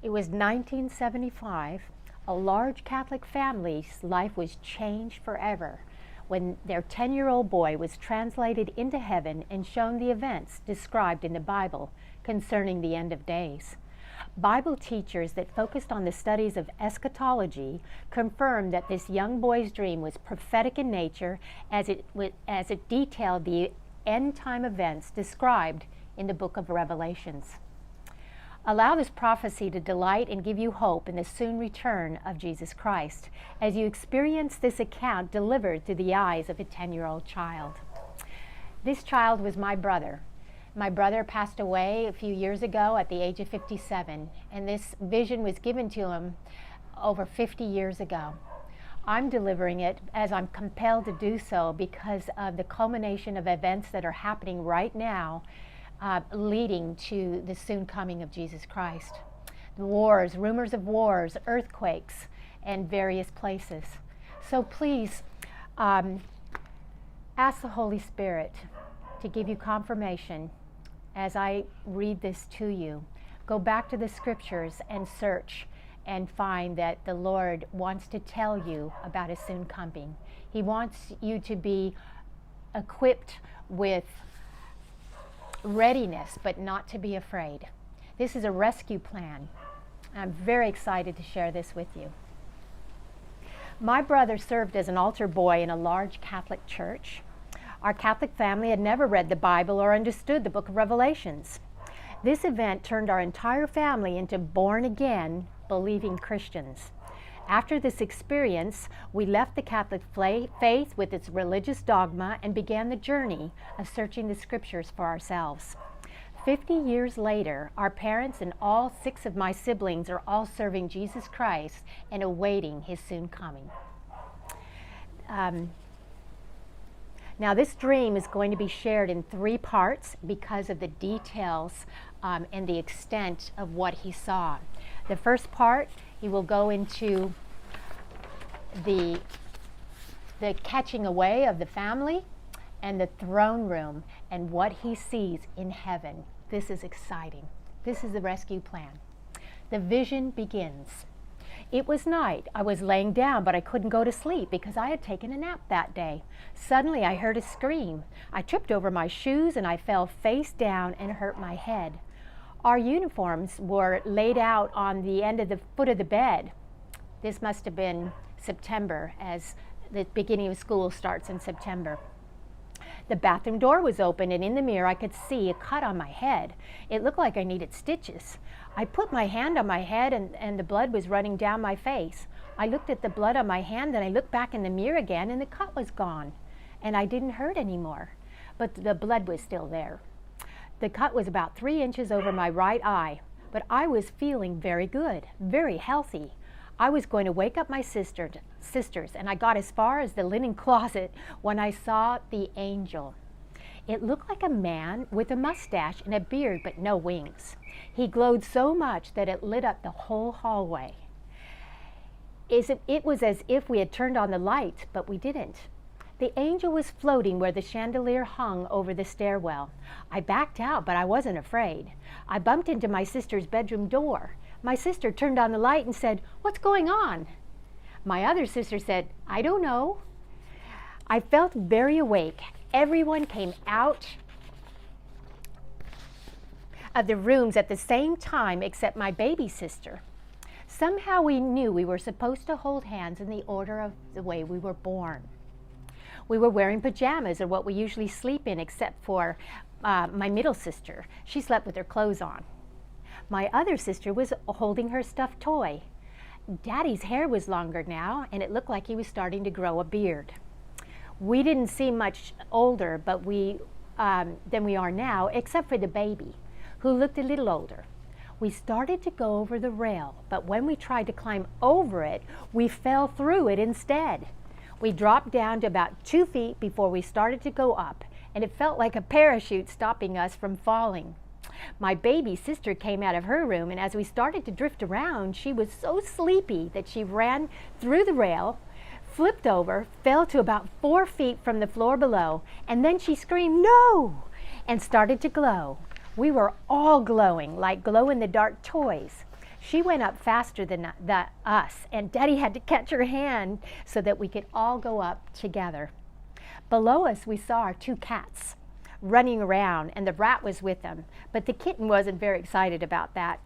It was 1975. A large Catholic family's life was changed forever when their 10-year-old boy was translated into heaven and shown the events described in the Bible concerning the end of days. Bible teachers that focused on the studies of eschatology confirmed that this young boy's dream was prophetic in nature as it detailed the end-time events described in the book of Revelations. Allow this prophecy to delight and give you hope in the soon return of Jesus Christ as you experience this account delivered through the eyes of a 10-year-old child. This child was my brother. My brother passed away a few years ago at the age of 57, and this vision was given to him over 50 years ago. I'm delivering it as I'm compelled to do so because of the culmination of events that are happening right now, leading to the soon coming of Jesus Christ. The wars, rumors of wars, earthquakes, and various places. So please ask the Holy Spirit to give you confirmation as I read this to you. Go back to the scriptures and search and find that the Lord wants to tell you about His soon coming. He wants you to be equipped with readiness, but not to be afraid. This is a rescue plan. I'm very excited to share this with you. My brother served as an altar boy in a large Catholic church. Our Catholic family had never read the Bible or understood the book of Revelations. This event turned our entire family into born-again, believing Christians. After this experience, we left the Catholic faith with its religious dogma and began the journey of searching the scriptures for ourselves. 50 years later, our parents and all 6 of my siblings are all serving Jesus Christ and awaiting His soon coming. Now, this dream is going to be shared in 3 parts because of the details and the extent of what he saw. The first part, he will go into the catching away of the family and the throne room and what he sees in heaven. This is exciting. This is the rescue plan. The vision begins. It was night. I was laying down, but I couldn't go to sleep because I had taken a nap that day. Suddenly, I heard a scream. I tripped over my shoes and I fell face down and hurt my head. Our uniforms were laid out on the end of the foot of the bed. This must have been September, as the beginning of school starts in September. The bathroom door was open, and in the mirror I could see a cut on my head. It looked like I needed stitches. I put my hand on my head, and the blood was running down my face. I looked at the blood on my hand, and I looked back in the mirror again, and the cut was gone, and I didn't hurt anymore, but the blood was still there. The cut was about 3 inches over my right eye, but I was feeling very good, very healthy. I was going to wake up my sisters, and I got as far as the linen closet when I saw the angel. It looked like a man with a mustache and a beard, but no wings. He glowed so much that it lit up the whole hallway. It was as if we had turned on the light, but we didn't. The angel was floating where the chandelier hung over the stairwell. I backed out, but I wasn't afraid. I bumped into my sister's bedroom door. My sister turned on the light and said, "What's going on?" My other sister said, "I don't know." I felt very awake. Everyone came out of the rooms at the same time except my baby sister. Somehow we knew we were supposed to hold hands in the order of the way we were born. We were wearing pajamas, or what we usually sleep in, except for my middle sister. She slept with her clothes on. My other sister was holding her stuffed toy. Daddy's hair was longer now, and it looked like he was starting to grow a beard. We didn't seem much older than we are now, except for the baby, who looked a little older. We started to go over the rail, but when we tried to climb over it, we fell through it instead. We dropped down to about 2 feet before we started to go up, and it felt like a parachute stopping us from falling. My baby sister came out of her room, and as we started to drift around, she was so sleepy that she ran through the rail, flipped over, fell to about 4 feet from the floor below, and then she screamed, "No!" and started to glow. We were all glowing like glow-in-the-dark toys. She went up faster than us, and Daddy had to catch her hand so that we could all go up together. Below us, we saw our 2 cats running around, and the rat was with them, but the kitten wasn't very excited about that.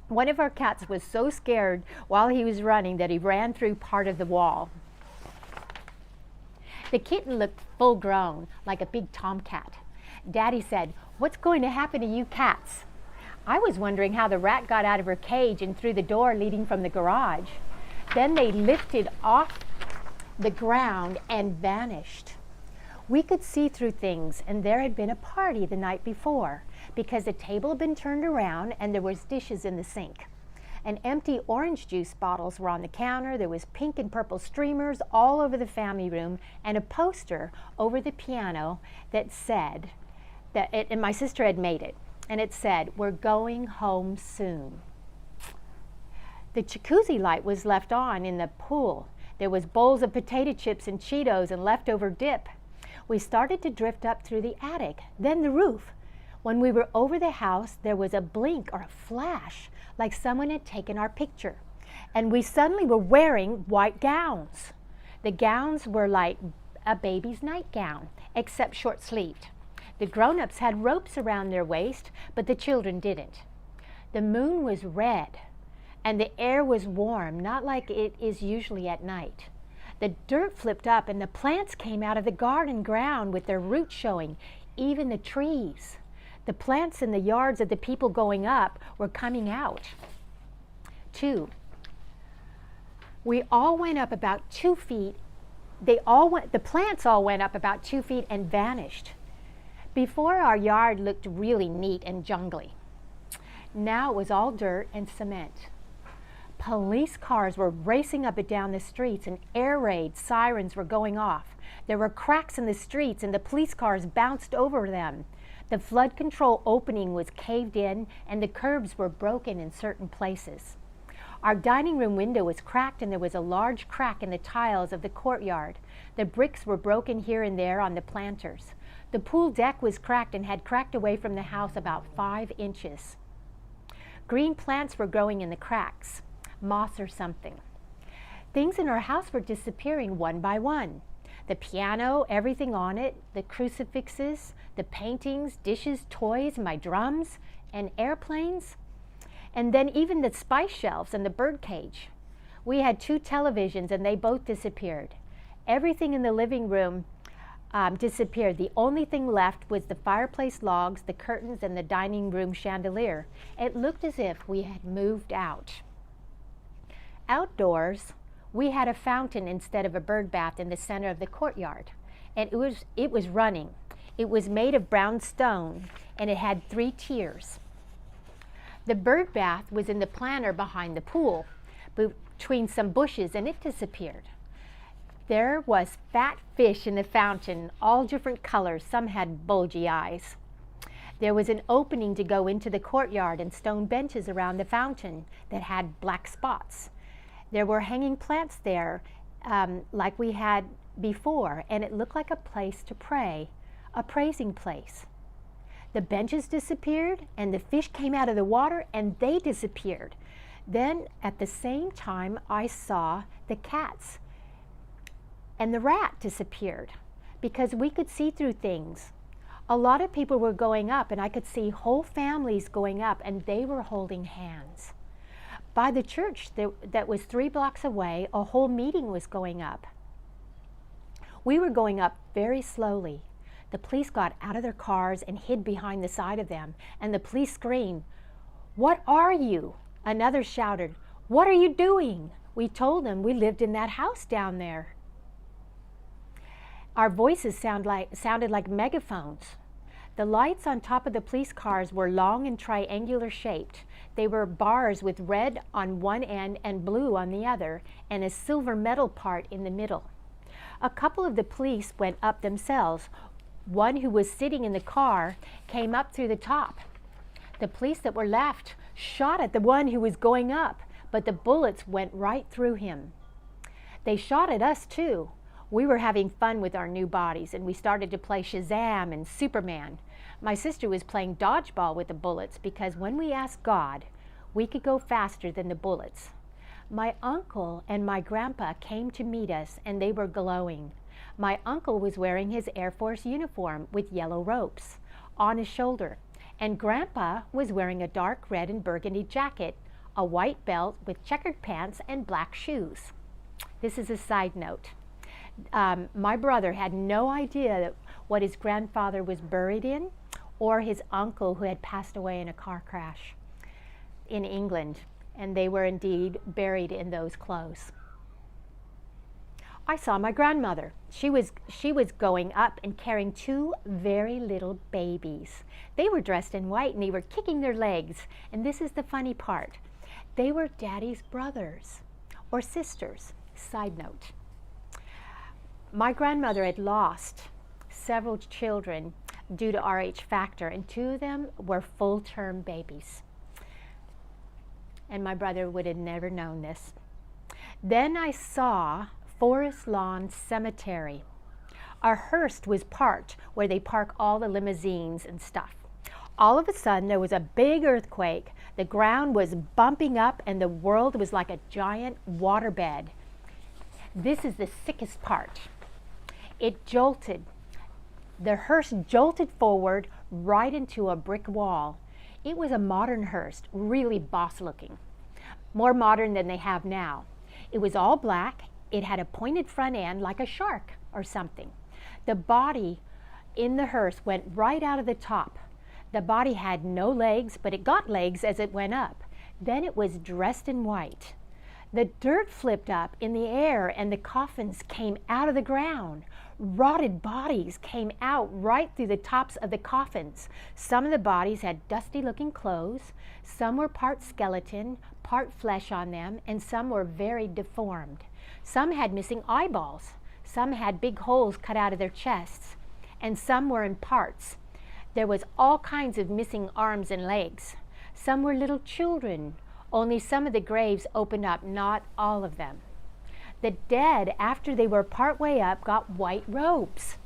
One of our cats was so scared while he was running that he ran through part of the wall. The kitten looked full grown, like a big tomcat. Daddy said, "What's going to happen to you cats?" I was wondering how the rat got out of her cage and through the door leading from the garage. Then they lifted off the ground and vanished. We could see through things, and there had been a party the night before because the table had been turned around and there was dishes in the sink. And empty orange juice bottles were on the counter. There was pink and purple streamers all over the family room and a poster over the piano that said, and my sister had made it, and it said, "We're going home soon." The jacuzzi light was left on in the pool. There was bowls of potato chips and Cheetos and leftover dip. We started to drift up through the attic, then the roof. When we were over the house, there was a blink or a flash, like someone had taken our picture. And we suddenly were wearing white gowns. The gowns were like a baby's nightgown, except short-sleeved. The grown-ups had ropes around their waist, but the children didn't. The moon was red, and the air was warm, not like it is usually at night. The dirt flipped up, and the plants came out of the garden ground with their roots showing, even the trees. The plants in the yards of the people going up were coming out. 2. We all went up about 2 feet. The plants all went up about 2 feet and vanished. Before, our yard looked really neat and jungly. Now it was all dirt and cement. Police cars were racing up and down the streets, and air raid sirens were going off. There were cracks in the streets, and the police cars bounced over them. The flood control opening was caved in, and the curbs were broken in certain places. Our dining room window was cracked, and there was a large crack in the tiles of the courtyard. The bricks were broken here and there on the planters. The pool deck was cracked and had cracked away from the house about 5 inches. Green plants were growing in the cracks, moss or something. Things in our house were disappearing one by one. The piano, everything on it, the crucifixes, the paintings, dishes, toys, my drums, and airplanes. And then even the spice shelves and the bird cage. We had 2 televisions and they both disappeared. Everything in the living room disappeared. The only thing left was the fireplace logs, the curtains, and the dining room chandelier. It looked as if we had moved out. Outdoors, we had a fountain instead of a bird bath in the center of the courtyard, and it was running. It was made of brown stone, and it had 3 tiers. The bird bath was in the planter behind the pool, between some bushes, and it disappeared. There was fat fish in the fountain, all different colors. Some had bulgy eyes. There was an opening to go into the courtyard and stone benches around the fountain that had black spots. There were hanging plants there like we had before, and it looked like a place to pray, a praising place. The benches disappeared, and the fish came out of the water, and they disappeared. Then, at the same time, I saw the cats, and the rat disappeared because we could see through things. A lot of people were going up, and I could see whole families going up, and they were holding hands. By the church that was 3 blocks away, a whole meeting was going up. We were going up very slowly. The police got out of their cars and hid behind the side of them, and the police screamed, "What are you?" Another shouted, "What are you doing?" We told them we lived in that house down there. Our voices sounded like megaphones. The lights on top of the police cars were long and triangular shaped. They were bars with red on one end and blue on the other, and a silver metal part in the middle. A couple of the police went up themselves. One who was sitting in the car came up through the top. The police that were left shot at the one who was going up, but the bullets went right through him. They shot at us too. We were having fun with our new bodies, and we started to play Shazam and Superman. My sister was playing dodgeball with the bullets because when we asked God, We could go faster than the bullets. My uncle and my grandpa came to meet us, and they were glowing. My uncle was wearing his Air Force uniform with yellow ropes on his shoulder, and Grandpa was wearing a dark red and burgundy jacket, a white belt with checkered pants, and black shoes. This is a side note. My brother had no idea what his grandfather was buried in, or his uncle who had passed away in a car crash in England, and they were indeed buried in those clothes. I saw my grandmother. She was going up and carrying two very little babies. They were dressed in white and they were kicking their legs. And this is the funny part. They were Daddy's brothers or sisters. Side note. My grandmother had lost several children due to RH factor, and two of them were full-term babies. And my brother would have never known this. Then I saw Forest Lawn Cemetery. Our hearse was parked where they park all the limousines and stuff. All of a sudden there was a big earthquake. The ground was bumping up and the world was like a giant waterbed. This is the sickest part. It jolted. The hearse jolted forward right into a brick wall. It was a modern hearse, really boss looking. More modern than they have now. It was all black. It had a pointed front end like a shark or something. The body in the hearse went right out of the top. The body had no legs, but it got legs as it went up. Then it was dressed in white. The dirt flipped up in the air and the coffins came out of the ground. Rotted bodies came out right through the tops of the coffins. Some of the bodies had dusty looking clothes. Some were part skeleton, part flesh on them, and some were very deformed. Some had missing eyeballs. Some had big holes cut out of their chests, and some were in parts. There was all kinds of missing arms and legs. Some were little children. Only some of the graves opened up, not all of them. The dead, after they were part way up, got white robes.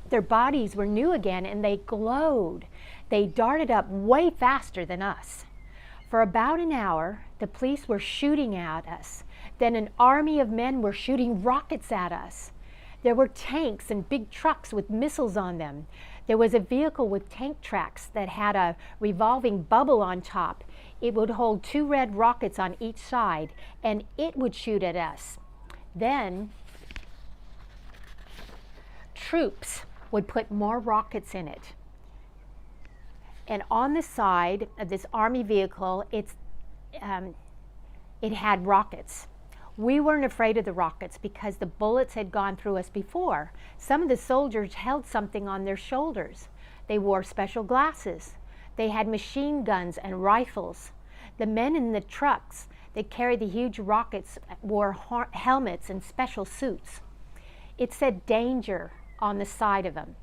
Their bodies were new again and they glowed. They darted up way faster than us. For about an hour, the police were shooting at us. Then an army of men were shooting rockets at us. There were tanks and big trucks with missiles on them. There was a vehicle with tank tracks that had a revolving bubble on top. It would hold 2 red rockets on each side, and it would shoot at us. Then troops would put more rockets in it. And on the side of this army vehicle, it had rockets. We weren't afraid of the rockets because the bullets had gone through us before. Some of the soldiers held something on their shoulders. They wore special glasses. They had machine guns and rifles. The men in the trucks that carried the huge rockets wore helmets and special suits. It said danger on the side of them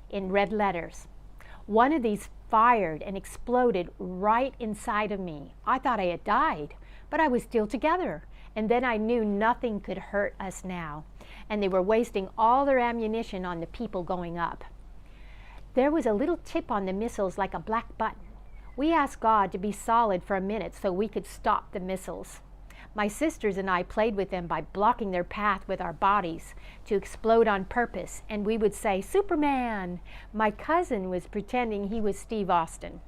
in red letters. One of these fired and exploded right inside of me. I thought I had died, but I was still together. And then I knew nothing could hurt us now. And they were wasting all their ammunition on the people going up. There was a little tip on the missiles like a black button. We asked God to be solid for a minute so we could stop the missiles. My sisters and I played with them by blocking their path with our bodies to explode on purpose, and we would say, "Superman!" My cousin was pretending he was Steve Austin,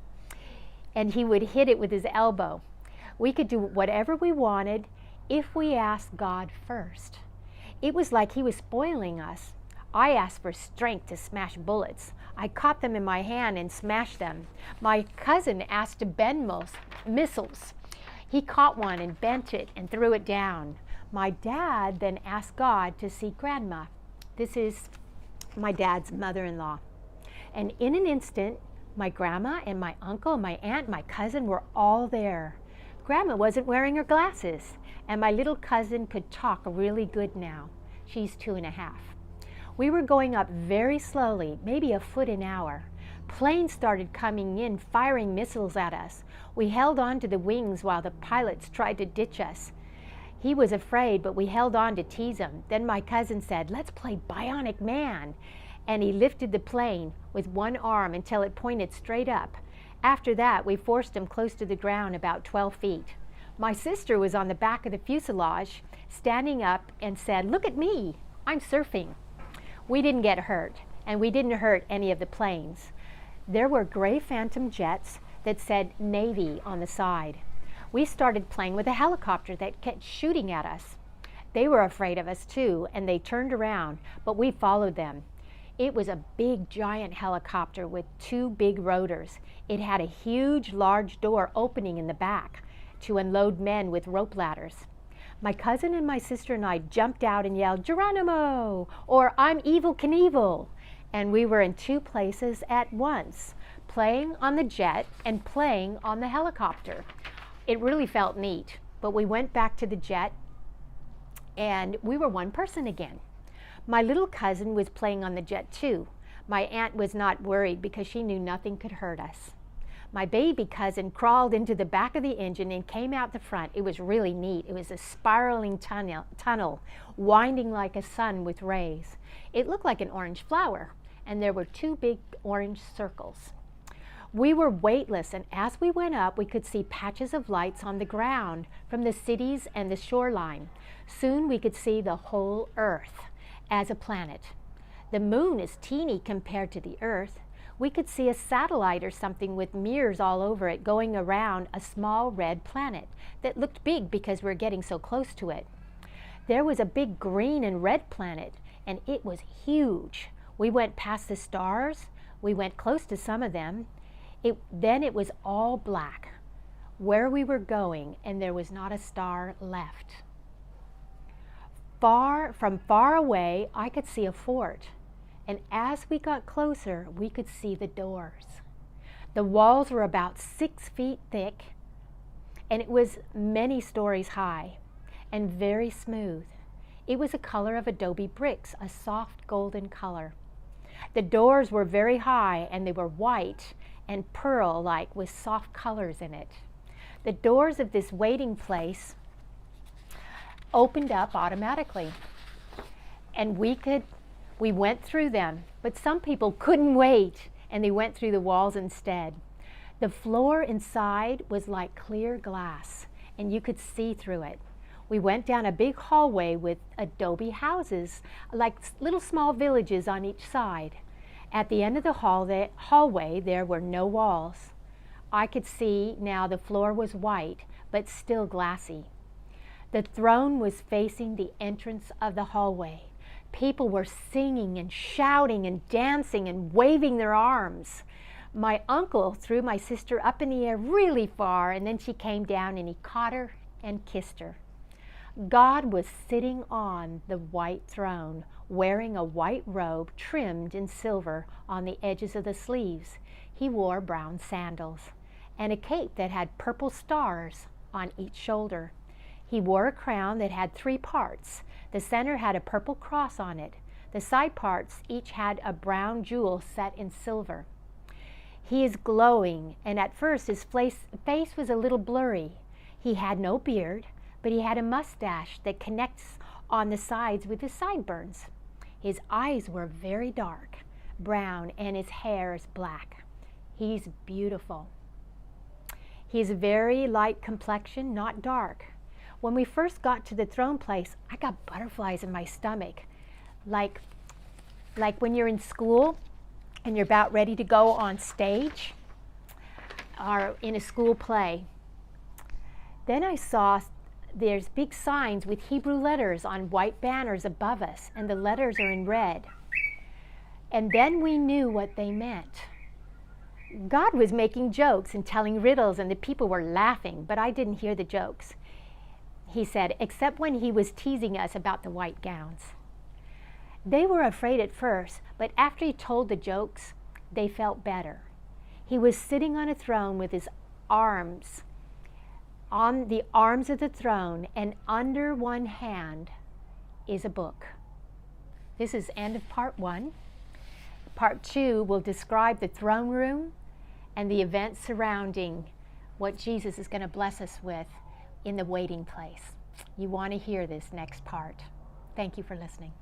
and he would hit it with his elbow. We could do whatever we wanted if we asked God first. It was like he was spoiling us. I asked for strength to smash bullets. I caught them in my hand and smashed them. My cousin asked to bend missiles. He caught one and bent it and threw it down. My dad then asked God to see Grandma. This is my dad's mother-in-law. And in an instant, my grandma and my uncle, my aunt, my cousin were all there. Grandma wasn't wearing her glasses, and my little cousin could talk really good now. She's 2.5. We were going up very slowly, maybe a foot an hour. Planes started coming in, firing missiles at us. We held on to the wings while the pilots tried to ditch us. He was afraid, but we held on to tease him. Then my cousin said, "Let's play Bionic Man." And he lifted the plane with one arm until it pointed straight up. After that, we forced him close to the ground, about 12 feet. My sister was on the back of the fuselage, standing up and said, "Look at me, I'm surfing." We didn't get hurt, and we didn't hurt any of the planes. There were gray Phantom jets that said Navy on the side. We started playing with a helicopter that kept shooting at us. They were afraid of us too, and they turned around, but we followed them. It was a big, giant helicopter with 2 big rotors. It had a huge, large door opening in the back to unload men with rope ladders. My cousin and my sister and I jumped out and yelled, "Geronimo!" or "I'm Evel Knievel!" And we were in 2 places at once, playing on the jet and playing on the helicopter. It really felt neat, but we went back to the jet and we were one person again. My little cousin was playing on the jet too. My aunt was not worried because she knew nothing could hurt us. My baby cousin crawled into the back of the engine and came out the front. It was really neat. It was a spiraling tunnel, winding like a sun with rays. It looked like an orange flower, and there were 2 big orange circles. We were weightless, and as we went up, we could see patches of lights on the ground from the cities and the shoreline. Soon we could see the whole Earth as a planet. The moon is teeny compared to the Earth. We could see a satellite or something with mirrors all over it going around a small red planet that looked big because we're getting so close to it. There was a big green and red planet, and it was huge. We went past the stars. We went close to some of them. Then it was all black where we were going, and there was not a star left. From far away, I could see a fort, and as we got closer, we could see the doors. The walls were about 6 feet thick, and it was many stories high and very smooth. It was the color of adobe bricks, a soft golden color. The doors were very high, and they were white and pearl-like with soft colors in it. The doors of this waiting place opened up automatically, and we went through them, but some people couldn't wait, and they went through the walls instead. The floor inside was like clear glass, and you could see through it. We went down a big hallway with adobe houses, like little small villages on each side. At the end of the hallway, there were no walls. I could see now the floor was white, but still glassy. The throne was facing the entrance of the hallway. People were singing and shouting and dancing and waving their arms. My uncle threw my sister up in the air really far, and then she came down and he caught her and kissed her. God was sitting on the white throne, wearing a white robe trimmed in silver on the edges of the sleeves. He wore brown sandals and a cape that had purple stars on each shoulder. He wore a crown that had 3 parts. The center had a purple cross on it. The side parts each had a brown jewel set in silver. He is glowing, and at first his face was a little blurry. He had no beard, but he had a mustache that connects on the sides with his sideburns. His eyes were very dark, brown, and his hair is black. He's beautiful. He's very light complexion, not dark. When we first got to the throne place, I got butterflies in my stomach, like when you're in school and you're about ready to go on stage or in a school play. Then I saw there's big signs with Hebrew letters on white banners above us, and the letters are in red. And then we knew what they meant. God was making jokes and telling riddles, and the people were laughing, but I didn't hear the jokes. He said, except when he was teasing us about the white gowns. They were afraid at first, but after he told the jokes, they felt better. He was sitting on a throne with his arms on the arms of the throne, and under one hand is a book. This is end of part 1. Part 2 will describe the throne room and the events surrounding what Jesus is going to bless us with in the waiting place. You want to hear this next part. Thank you for listening.